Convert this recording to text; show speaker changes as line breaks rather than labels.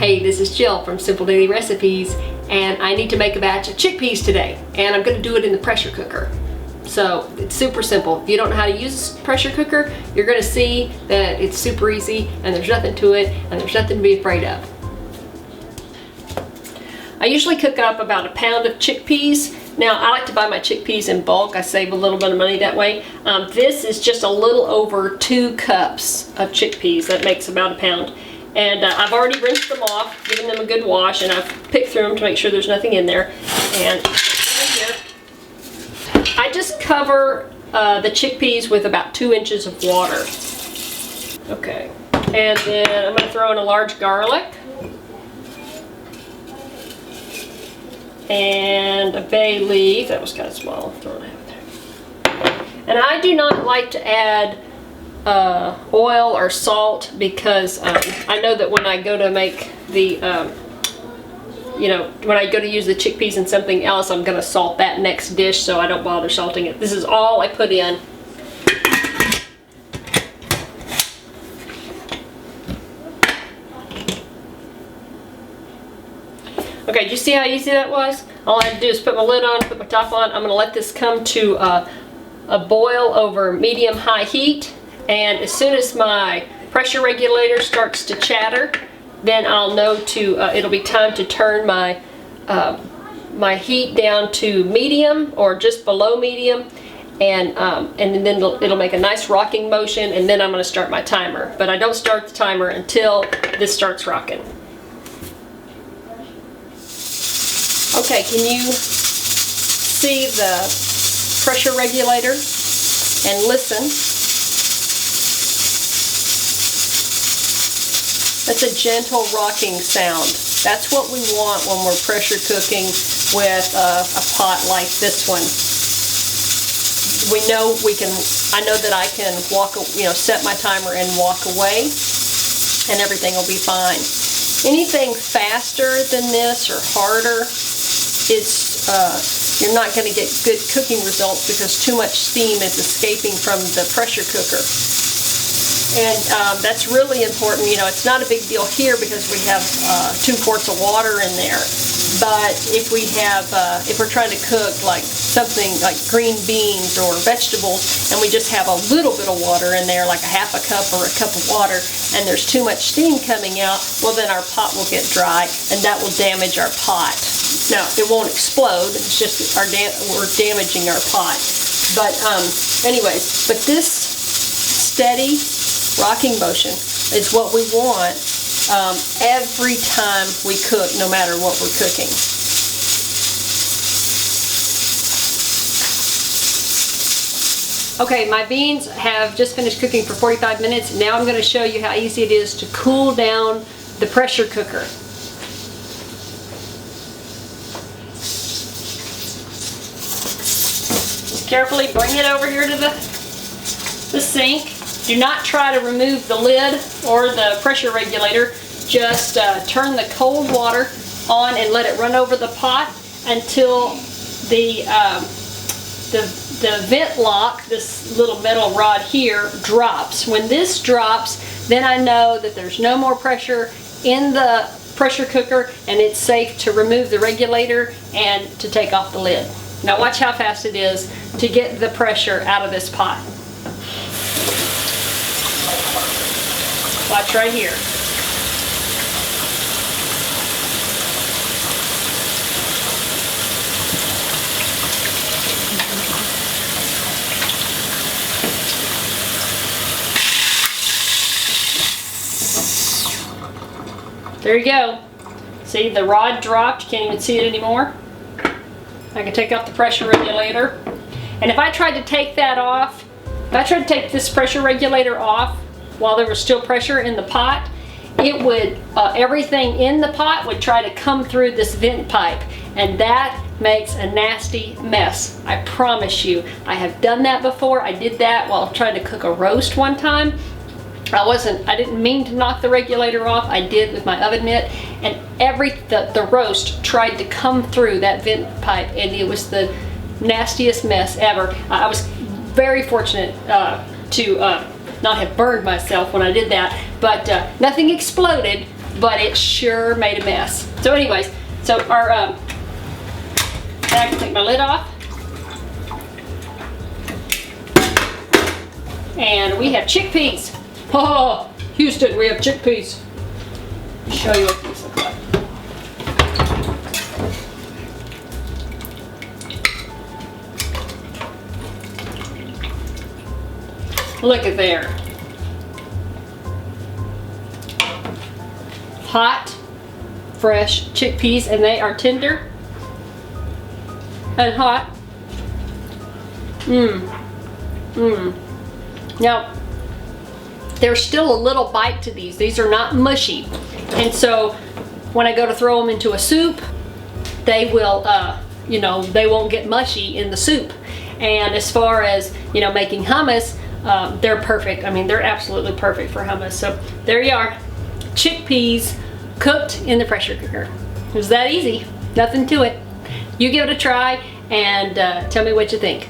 Hey, this is Jill from Simple Daily Recipes, and I need to make a batch of chickpeas today, and I'm going to do it in the pressure cooker. So it's super simple. If you don't know how to use a pressure cooker, you're going to see that it's super easy and there's nothing to it and there's nothing to be afraid of. I usually cook up about 1 pound of chickpeas. Now I like to buy my chickpeas in bulk. I save a little bit of money that way. This is just a little over 2 cups of chickpeas. That makes about 1 pound. And I've already rinsed them off, given them a good wash, and I've picked through them to make sure there's nothing in there. And here, I just cover the chickpeas with about 2 inches of water. Okay, and then I'm going to throw in a large garlic and a bay leaf. That was kind of small. Throw it out there. And I do not like to add oil or salt because I know that when I go to make the when I go to use the chickpeas in something else, I'm going to salt that next dish, so I don't bother salting it. This is all I put in. Okay, do you see how easy that was? All I had to do is put my lid on, put my top on. I'm going to let this come to a boil over medium-high heat. And as soon as my pressure regulator starts to chatter, then I'll know it'll be time to turn my my heat down to medium or just below medium, and then it'll make a nice rocking motion, and then I'm going to start my timer. But I don't start the timer until this starts rocking. Okay, can you see the pressure regulator and listen? That's a gentle rocking sound. That's what we want when we're pressure cooking with a pot like this one. I know that I can set my timer and walk away, and everything will be fine. Anything faster than this or harder, you're not going to get good cooking results because too much steam is escaping from the pressure cooker. And that's really important. It's not a big deal here because we have 2 quarts of water in there. But if we're trying to cook like something like green beans or vegetables, and we just have a little bit of water in there, like a half a cup or a cup of water, and there's too much steam coming out, well then our pot will get dry, and that will damage our pot. Now, it won't explode. It's just we're damaging our pot. But anyways, but this steady rocking motion is what we want every time we cook, no matter what we're cooking. Okay, my beans have just finished cooking for 45 minutes. Now I'm going to show you how easy it is to cool down the pressure cooker. Carefully bring it over here to the sink. Do not try to remove the lid or the pressure regulator. Just turn the cold water on and let it run over the pot until the vent lock, this little metal rod here, drops. When this drops, then I know that there's no more pressure in the pressure cooker and it's safe to remove the regulator and to take off the lid. Now watch how fast it is to get the pressure out of this pot. Watch right here. There you go. See, the rod dropped. You can't even see it anymore. I can take off the pressure regulator. And if I tried to take that off, if I tried to take this pressure regulator off while there was still pressure in the pot, it would, everything in the pot would try to come through this vent pipe, and that makes a nasty mess. I promise you. I have done that before. I did that while trying to cook a roast one time. I didn't mean to knock the regulator off. I did with my oven mitt, and the roast tried to come through that vent pipe, and it was the nastiest mess ever. I was very fortunate to not have burned myself when I did that, but nothing exploded, but it sure made a mess. So anyways, so our, now I can take my lid off. And we have chickpeas. Oh, Houston, we have chickpeas. Let me show you what these look like. Look at there. Hot, fresh chickpeas, and they are tender and hot. Now, there's still a little bite to these. These are not mushy. And so when I go to throw them into a soup, they will, you know, they won't get mushy in the soup. And as far as, you know, making hummus, they're perfect. I mean, they're absolutely perfect for hummus. So there you are. Chickpeas cooked in the pressure cooker. It was that easy. Nothing to it. You give it a try and tell me what you think.